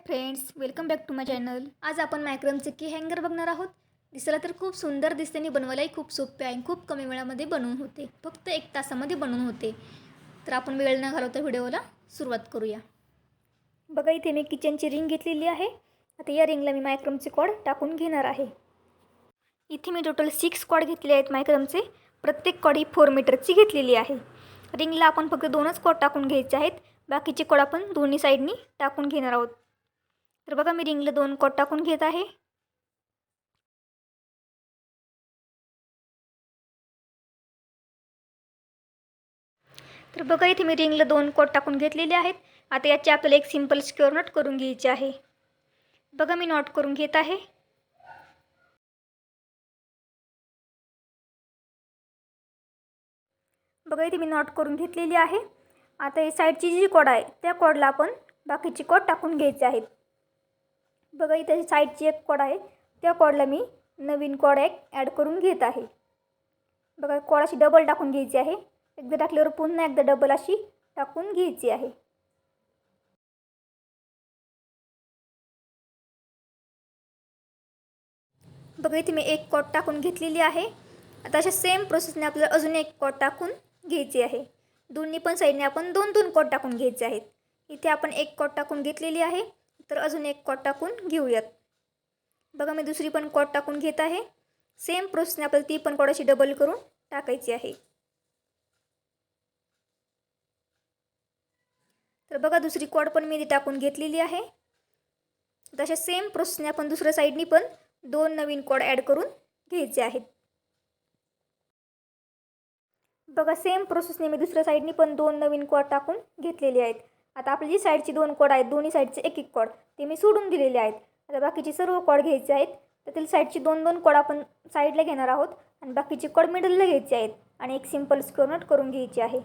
Friends, welcome back to my channel. आज आपण मायक्रमचे की हँगर बघणार आहोत. दिसायला तर खूप सुंदर दिसते आणि बनवायलाही खूप सोपे आहे. खूप कमी वेळामध्ये बनवून होते. फक्त 1 तासामध्ये बनवून होते. तर आपण वेळ न घालवता व्हिडिओला सुरुवात करूया. बघा, इथे मी किचनची रिंग घेतलेली आहे. आता या रिंगला मी मायक्रमचे कॉर्ड टाकून घेणार आहे. इथे मी टोटल 6 कॉर्ड घेतले आहेत मायक्रमचे. प्रत्येक कॉर्ड ही 4 मीटरची घेतलेली आहे. रिंगला आपण फक्त 2च कॉर्ड टाकून घ्यायचे आहेत. बाकीचे कॉर्ड आपण दोन्ही साईडनी टाकून घेणार आहोत. तर बघा, मी रिंगला 2 कॉर्ड टाकून घेत आहे. तर बघा, इथे मी रिंगला 2 कॉर्ड टाकून घेतलेले आहेत. आता याची आपल्याला एक सिंपल स्क्वेअर नॉट करून घ्यायची आहे. बघा, मी नॉट करून घेत आहे. बघा, इथे मी नॉट करून घेतलेली आहे. आता ही साईडची जी कॉर्ड आहे त्या कॉर्डला आपण बाकीची कॉर्ड टाकून घ्यायची आहेत. बघा, इथे साईडची एक कॉर्ड आहे त्या कॉर्डला मी नवीन कॉर्ड एक ॲड करून घेत आहे. बघा, कॉर्ड अशी डबल टाकून घ्यायची आहे. एकदा टाकल्यावर पुन्हा एकदा डबल अशी टाकून घ्यायची आहे. बघा, इथे मी एक कॉर्ड टाकून घेतलेली आहे. आता अशा सेम प्रोसेसने आपल्याला अजून एक कॉर्ड टाकून घ्यायची आहे. दोन्ही पण साईडने आपण 2-2 कॉर्ड टाकून घ्यायचे आहेत. इथे आपण एक कॉर्ड टाकून घेतलेली आहे. तर अजून एक कॉर्ड टाकून घेऊयात. बघा, मी दुसरी पण कॉर्ड टाकून घेत आहे. सेम प्रोसेसने आपल्याला ती पण कॉर्ड अशी डबल करून टाकायची आहे. तर बघा, दुसरी कॉर्ड पण मी इथे टाकून घेतलेली आहे. तशा सेम प्रोसेसने आपण दुसऱ्या साईडनी पण 2 नवीन कॉर्ड ॲड करून घ्यायचे आहेत. बघा, सेम प्रोसेसने मी दुसऱ्या साईडनी पण 2 नवीन कॉर्ड टाकून घेतलेले आहेत. आता आपली जी साईडची 2 कॉर्ड आहेत, दोन्ही साईडचे एक एक कॉर्ड ते मी सोडून दिलेले आहेत. आता बाकीचे सर्व कॉर्ड घ्यायचे आहेत. त्यातील साईडची 2-2 कॉर्ड आपण साईडला घेणार आहोत आणि बाकीचे कॉर्ड मिडलला घ्यायचे आहेत आणि एक सिंपल स्क्वेअर नॉट करून घ्यायची आहे.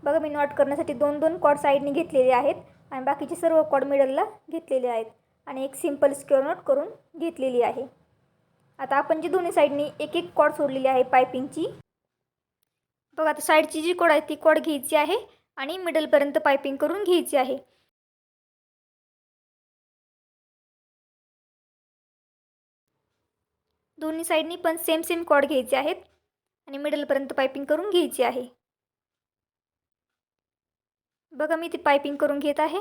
बघा, मी नॉट करण्यासाठी 2-2 कॉर्ड साईडने घेतलेले आहेत आणि बाकीचे सर्व कॉर्ड मिडलला घेतलेले आहेत आणि एक सिंपल स्क्वेअर नॉट करून घेतलेली आहे. आता आपण जी दोन्ही साईडनी एक एक कॉर्ड सोडलेली आहे पायपिंगची. बघा, आता साईडची जी कॉर्ड आहे ती कॉर्ड घ्यायची आहे आणि मिडलपर्यंत पायपिंग करून घ्यायची आहे. दोन्ही साईडनी पण सेम सेम कॉर्ड घ्यायचे आहेत आणि मिडलपर्यंत पायपिंग करून घ्यायची आहे. बघा, मी ती पायपिंग करून घेत आहे.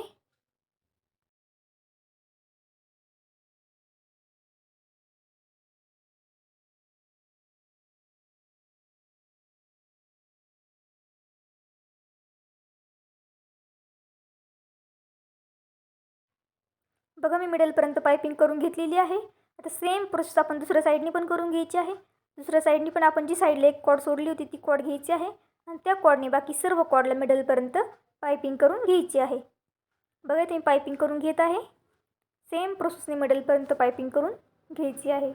बघा, मी मिडलपर्यंत पायपिंग करून घेतलेली आहे. आता सेम प्रोसेस आपण दुसऱ्या साईडनी पण करून घ्यायची आहे. दुसऱ्या साईडनी पण आपण जी साईडला एक कॉर्ड सोडली होती ती कॉर्ड घ्यायची आहे आणि त्या कॉर्डने बाकी सर्व कॉर्डला मिडलपर्यंत पायपिंग करून घ्यायची आहे. बघा, इथे मी पायपिंग करून घेत आहे. सेम प्रोसेसने मिडलपर्यंत पायपिंग करून घ्यायची आहे.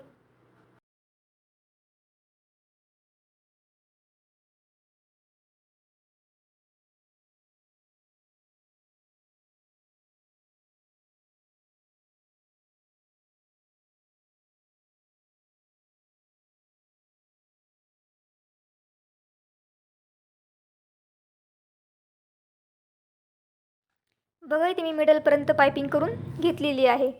बघा, इथे मी मिडलपर्यंत पायपिंग करून घेतलेली आहे.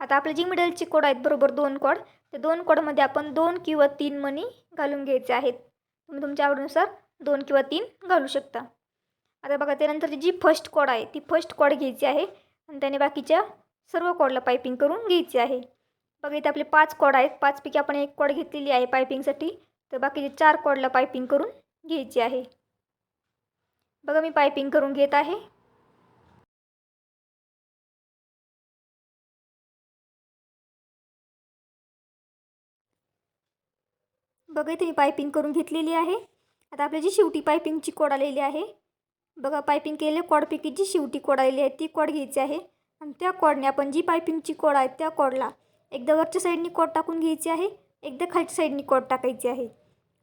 आता आपले जी मिडलची कॉर्ड आहेत बरोबर 2 कॉर्ड, त्या 2 कॉर्डमध्ये आपण 2 किंवा 3 मणी घालून घ्यायचे आहेत. तुम्ही तुमच्या आवडीनुसार 2 किंवा 3 घालू शकता. आता बघा, त्यानंतरची जी फर्स्ट कॉर्ड आहे ती फर्स्ट कॉर्ड घ्यायची आहे आणि त्याने बाकीच्या सर्व कॉर्डला पायपिंग करून घ्यायची आहे. बघा, इथे आपले 5 कॉर्ड आहेत. 5 पैकी आपण एक कॉर्ड घेतलेली आहे पायपिंगसाठी. तर बाकीचे 4 कॉर्डला पायपिंग करून घ्यायची आहे. बघा, मी पायपिंग करून घेत आहे. बघा, इथे मी पायपिंग करून घेतलेली आहे. आता आपली जी शेवटी पायपिंगची कॉर्ड आलेली आहे. बघा, पायपिंग केलेल्या कॉर्डपैकी जी शेवटी कॉर्ड आलेली आहे ती कॉर्ड घ्यायची आहे आणि त्या कॉर्डने आपण जी पायपिंगची कॉर्ड आहे त्या कॉर्डला एकदा वरच्या साईडनी कॉर्ड टाकून घ्यायची आहे, एकदा खालच्या साईडनी कॉर्ड टाकायची आहे.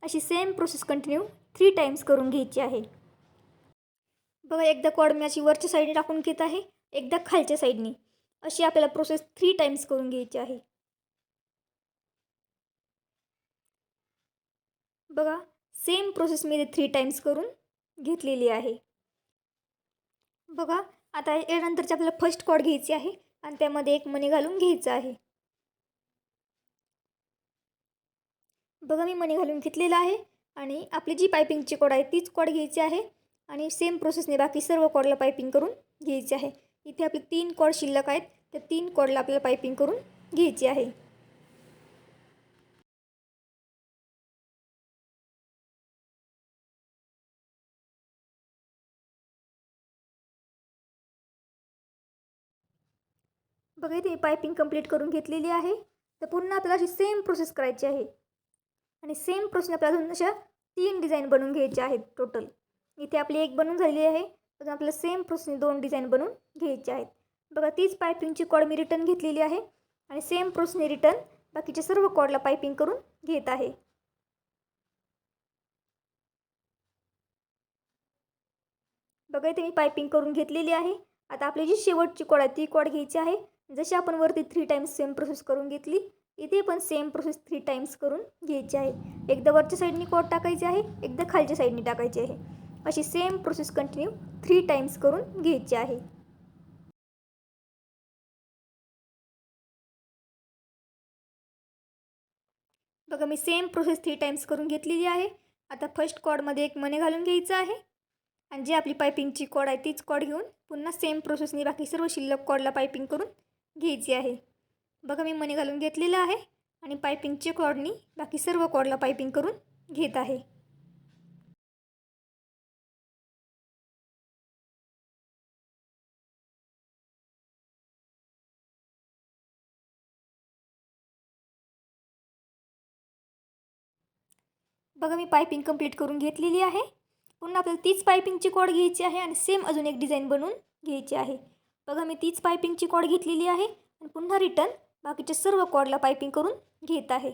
अशी सेम प्रोसेस कंटिन्यू 3 टाइम्स करून घ्यायची आहे. बघा, एकदा कॉर्ड मी अशी वरच्या साईडने टाकून घेत आहे, एकदा खालच्या साईडनी. अशी आपल्याला प्रोसेस 3 टाइम्स करून घ्यायची आहे. बघा, सेम प्रोसेस मी 3 टाइम्स करून घेतलेली आहे. बघा, आता यानंतरची आपल्याला फर्स्ट कॉर्ड घ्यायची आहे. आणि त्यामध्ये एक मणी घालून घ्यायचा आहे. बघा मी मणी घालून घेतलेला आहे आणि आपली जी पायपिंगची कॉड आहे तीच कॉड घ्यायची आहे आणि सेम प्रोसेसने बाकी सर्व कॉडला पायपिंग करून घ्यायची आहे. इथे आपले 3 कॉड शिल्लक आहेत, त्या 3 कॉडला आपल्याला पायपिंग करून घ्यायची आहे. बघा इथे मी पायपिंग कंप्लीट करून घेतलेली आहे. तर पुन्हा आपल्याला अशी सेम प्रोसेस करायची आहे आणि सेम प्रोसेसने आपल्याला अजून अशा 3 डिझाईन बनवून घ्यायच्या आहेत टोटल. इथे आपली एक बनवून झालेली आहे, अजून आपल्याला सेम प्रोसेसने 2 डिझाईन बनवून घ्यायचे आहेत. बघा तीच पायपिंगची कॉड मी रिटर्न घेतलेली आहे आणि सेम प्रोसेसने रिटर्न बाकीच्या सर्व कॉडला पायपिंग करून घेत आहे. बघा इथे मी पायपिंग करून घेतलेली आहे. आता आपली जी शेवटची कॉड आहे ती कॉड घ्यायची आहे. जशी आपण वरती 3 टाइम्स सेम प्रोसेस करून घेतली, इथे पण सेम प्रोसेस 3 टाइम्स करून घ्यायची आहे. एकदा वरच्या साईडनी कॉड टाकायची आहे, एकदा खालच्या साईडनी टाकायची आहे. अशी सेम प्रोसेस कंटिन्यू 3 टाइम्स करून घ्यायची आहे. बघा मी सेम प्रोसेस 3 टाइम्स करून घेतलेली आहे. आता फर्स्ट कॉडमध्ये एक मणी घालून घ्यायचं आहे आणि जी आपली पायपिंगची कॉड आहे तीच कॉड घेऊन पुन्हा सेम प्रोसेसने बाकी सर्व शिल्लक कॉडला पायपिंग करून घ्यायची आहे. बघा मी मणी घालून घेतलेलं आहे आणि पायपिंगच्या कॉडनी बाकी सर्व कॉडला पायपिंग करून घेत आहे. बघा मी पायपिंग कंप्लीट करून घेतलेली आहे. पुन्हा आपल्याला तीच पायपिंगची कॉड घ्यायची आहे आणि सेम अजून एक डिझाईन बनवून घ्यायची आहे. बघा मी तीच पायपिंगची कॉड घेतलेली आहे आणि पुन्हा रिटर्न बाकीच्या सर्व कॉडला पायपिंग करून घेत आहे.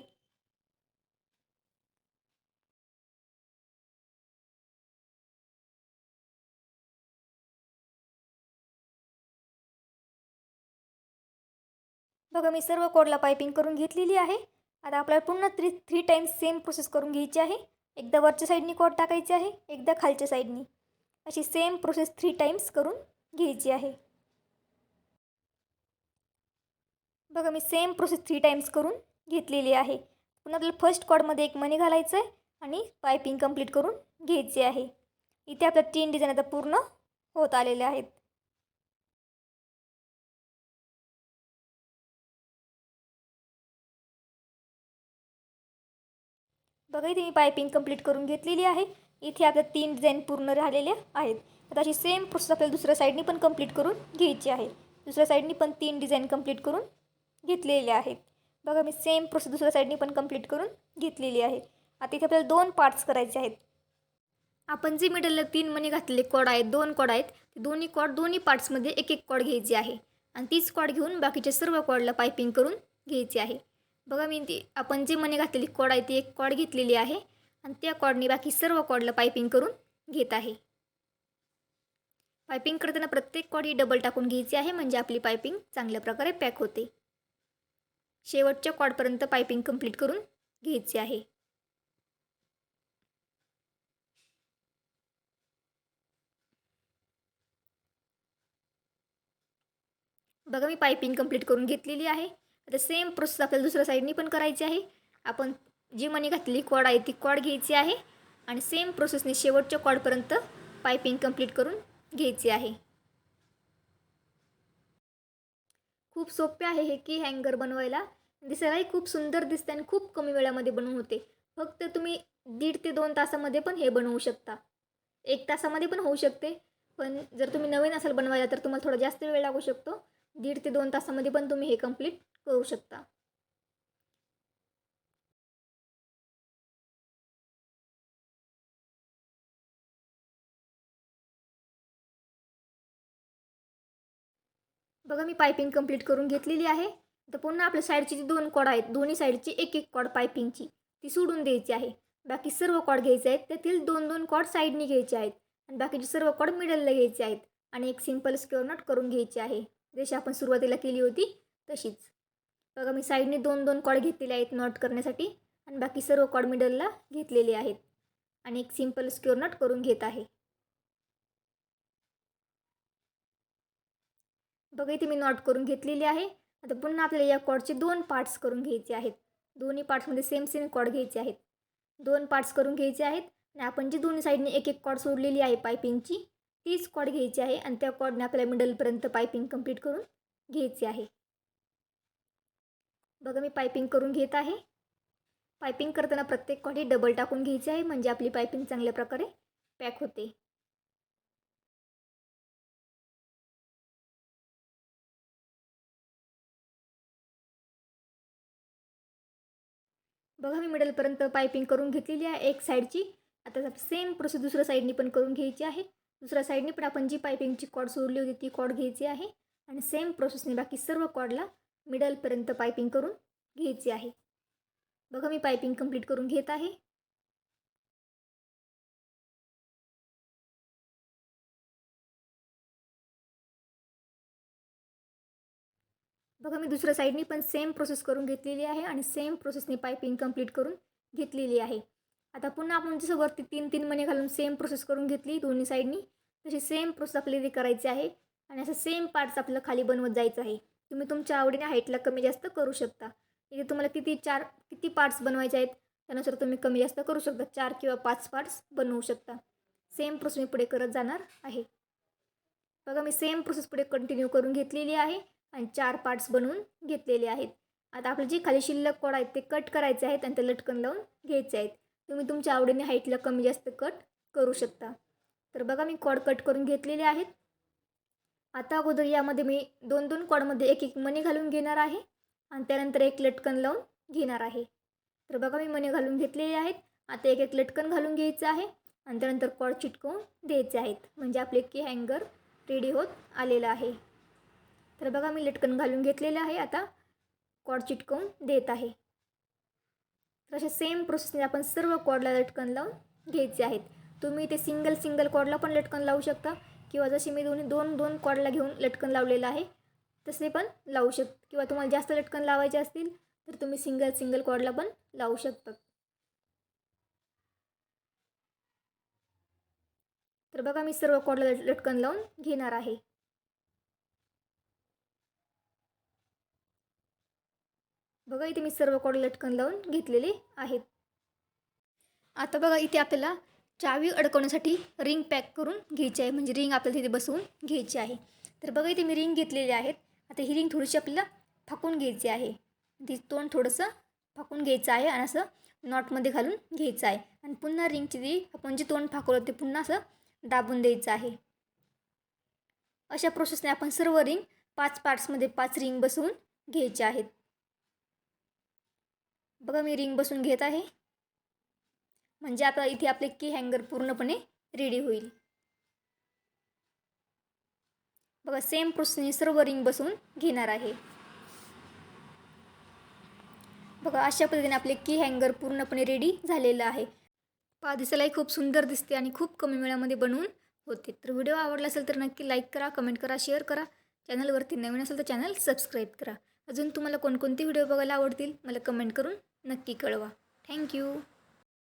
बघा मी सर्व कॉडला पायपिंग करून घेतलेली आहे. आता आपल्याला पुन्हा 3 टाइम्स सेम प्रोसेस करून घ्यायची आहे. एकदा वरच्या साईडनी कॉड टाकायची आहे, एकदा खालच्या साईडनी. अशी सेम प्रोसेस 3 टाइम्स करून घ्यायची आहे. बघा मी सेम प्रोसेस 3 टाइम्स करून घेतलेली आहे. पुन्हा आपल्याला फर्स्ट कॉडमध्ये एक मणी घालायचं आहे आणि पायपिंग कंप्लीट करून घ्यायची आहे. इथे आपल्या 3 डिझाईन आता पूर्ण होत आलेल्या आहेत. बघा इथे मी पायपिंग कंप्लीट करून घेतलेली आहे. इथे आपल्या 3 डिझाईन पूर्ण राहिलेल्या आहेत. आता अशी सेम प्रोसेस आपल्याला दुसऱ्या साईडनी पण कंप्लीट करून घ्यायची आहे. दुसऱ्या साईडनी पण 3 डिझाईन कंप्लीट करून घेतलेल्या आहेत. बघा मी सेम प्रोसेस दुसऱ्या साईडनी पण कंप्लीट करून घेतलेली आहे. आता इथे आपल्याला 2 पार्ट्स करायचे आहेत. आपण जे मिडलला 3 मणी घातलेले कॉड आहेत, 2 कॉड आहेत, ते दोन्ही कॉड दोन्ही पार्ट्समध्ये एक एक कॉड घ्यायची आहे आणि तीच कॉड घेऊन बाकीच्या सर्व कॉडला पायपिंग करून घ्यायची आहे. बघा मी ती आपण जे मणी घातलेली कॉड आहे ती एक कॉड घेतलेली आहे आणि त्या कॉडनी बाकी सर्व कॉडला पायपिंग करून घेत आहे. पायपिंग करताना प्रत्येक कॉड ही डबल टाकून घ्यायची आहे, म्हणजे आपली पायपिंग चांगल्या प्रकारे पॅक होते. शेवटच्या कॉडपर्यंत पायपिंग कंप्लीट करून घ्यायची आहे. बघा मी पायपिंग कंप्लीट करून घेतलेली आहे. आता सेम प्रोसेस आपल्याला दुसऱ्या साईडनी पण करायची आहे. आपण जी मणी घातलेली कॉड आहे ती कॉड घ्यायची आहे आणि सेम प्रोसेसने शेवटच्या कॉडपर्यंत पायपिंग कंप्लीट करून घ्यायची आहे. खूप सोपे आहे हे की हँगर बनवायला. दिसायलाही खूप सुंदर दिसते आणि खूप कमी वेळामध्ये बनवून होते. फक्त तुम्ही 1.5 ते 2 तासामध्ये पण हे बनवू शकता. 1 तासामध्ये पण होऊ शकते, पण जर तुम्ही नवीन असाल बनवायला तर तुम्हाला थोडा जास्त वेळ लागू शकतो. 1.5 ते 2 तासामध्ये पण तुम्ही हे कंप्लीट करू शकता. बघा मी पायपिंग कंप्लीट करून घेतलेली आहे. तर पुन्हा आपल्या साईडची जी 2 कॉड आहेत, दोन्ही साईडची एक एक कॉड पायपिंगची ती सोडून द्यायची आहे. बाकी सर्व कॉड घ्यायचे आहेत, त्यातील 2-2 कॉड साईडनी घ्यायचे आहेत आणि बाकीचे सर्व कॉड मिडलला घ्यायचे आहेत आणि एक सिंपल स्क्वेअर नॉट करून घ्यायची आहे, जशी आपण सुरुवातीला केली होती तशीच. बघा मी साईडने 2-2 कॉड घेतलेले आहेत नॉट करण्यासाठी आणि बाकी सर्व कॉड मिडलला घेतलेले आहेत आणि एक सिंपल स्क्वेअर नॉट करून घेत आहे. बघा इथे मी नॉट करून घेतलेली आहे. आता पुन्हा आपल्याला या कॉर्डचे 2 पार्ट्स करून घ्यायचे आहेत. दोन्ही पार्ट्समध्ये सेम कॉर्ड घ्यायचे आहेत. 2 पार्ट्स करून घ्यायचे आहेत आणि आपण जी दोन्ही साईडने एक कॉर्ड सोडलेली आहे पायपिंगची, तीच कॉर्ड घ्यायची आहे आणि त्या कॉर्डने आपल्याला मिडलपर्यंत पायपिंग कंप्लीट करून घ्यायची आहे. बघा मी पायपिंग करून घेत आहे. पायपिंग करताना प्रत्येक कॉर्ड ही डबल टाकून घ्यायची आहे, म्हणजे आपली पायपिंग चांगल्या प्रकारे पॅक होते. बघा मी मिडलपर्यंत पायपिंग करून घेतलेली आहे एक साईडची. आता सेम प्रोसेस दुसऱ्या साईडनी पण करून घ्यायची आहे. दुसऱ्या साईडनी पण आपण जी पायपिंगची कॉर्ड सोडली होती ती कॉर्ड घ्यायची आहे आणि सेम प्रोसेसने बाकी सर्व कॉर्डला मिडलपर्यंत पायपिंग करून घ्यायची आहे. बघा मी पायपिंग कंप्लीट करून घेत आहे. बघा मी दुसऱ्या साईडनी पण सेम प्रोसेस करून घेतलेली आहे आणि सेम प्रोसेसने पायपिंग कंप्लीट करून घेतलेली आहे. आता पुन्हा आपण जसं वरती 3-3 मणी घालून सेम प्रोसेस करून घेतली दोन्ही साईडनी, तशी सेम प्रोसेस आपल्याला करायची आहे आणि असं सेम पार्ट्स आपल्याला खाली बनवत जायचं आहे. तुम्ही तुमच्या आवडीने हाईटला कमी जास्त करू शकता. इथे तुम्हाला किती पार्ट्स बनवायचे आहेत त्यानुसार तुम्ही कमी जास्त करू शकता. 4 किंवा 5 पार्ट्स बनवू शकता. सेम प्रोसेस मी पुढे करत जाणार आहे. बघा मी सेम प्रोसेस पुढे कंटिन्यू करून घेतलेली आहे आणि 4 पार्ट्स बनवून घेतलेले आहेत. आता आपले जे खाली शिल्लक कॉर्ड आहेत ते कट करायचे आहेत आणि ते लटकन लावून घ्यायचे आहेत. तुम्ही तुमच्या आवडीने हाईटला कमी जास्त कट करू शकता. तर बघा मी कॉर्ड कट करून घेतलेले आहेत. आता अगोदर यामध्ये मी 2-2 कॉर्डमध्ये एक मणी घालून घेणार आहे आणि त्यानंतर एक लटकन लावून घेणार आहे. तर बघा मी मणी घालून घेतलेले आहेत. आता एक लटकन घालून घ्यायचं आहे आणि त्यानंतर कॉर्ड चिटकवून द्यायचे आहेत, म्हणजे आपले की हँगर रेडी होत आलेलं आहे. तर बघा मी लटकन घालून घेतलेलं आहे. आता कॉर्ड चिटकवून देत आहे. तर अशा सेम प्रोसेसने आपण सर्व कॉर्डला लटकन लावून घ्यायचे आहेत. तुम्ही ते सिंगल कॉर्डला पण लटकन लावू शकता किंवा जसे मी दोन कॉर्डला घेऊन लटकन लावलेलं आहे तसे पण लावू शकता, किंवा तुम्हाला जास्त लटकन लावायचे असतील तर तुम्ही सिंगल कॉर्डला पण लावू शकता. तर बघा मी सर्व कॉर्डला लटकन लावून घेणार आहे. बघा इथे मी सर्व कॉर्ड लटकन लावून घेतलेले आहेत. आता बघा इथे आपल्याला चावी अडकवण्यासाठी रिंग पॅक करून घ्यायची आहे, म्हणजे रिंग आपल्याला तिथे बसवून घ्यायची आहे. तर बघा इथे मी रिंग घेतलेली आहेत. आता ही रिंग थोडीशी आपल्याला फाकून घ्यायची आहे. ती तोंड थोडंसं फाकून घ्यायचं आहे आणि असं नॉटमध्ये घालून घ्यायचं आहे आणि पुन्हा रिंगची जी आपण जे तोंड फाकवलं ते पुन्हा असं दाबून द्यायचं आहे. अशा प्रोसेसने आपण सर्व रिंग 5 पार्ट्समध्ये 5 रिंग बसवून घ्यायचे आहेत. बघा मी रिंग बसून घेत आहे, म्हणजे आता इथे आपले की हँगर पूर्णपणे रेडी होईल. बघा सेम प्रोसेसने सर्व रिंग बसवून घेणार आहे. बघा अशा पद्धतीने आपले की हँगर पूर्णपणे रेडी झालेलं आहे. दिसायलाही खूप सुंदर दिसते आणि खूप कमी वेळामध्ये बनवून होते. तर व्हिडिओ आवडला असेल तर नक्की लाईक करा, कमेंट करा, शेअर करा. चॅनलवरती नवीन असेल तर चॅनल सबस्क्राईब करा. अजून तुम्हाला कोणकोणते व्हिडिओ बघायला आवडतील मला कमेंट करून नक्की कळवा. थँक्यू.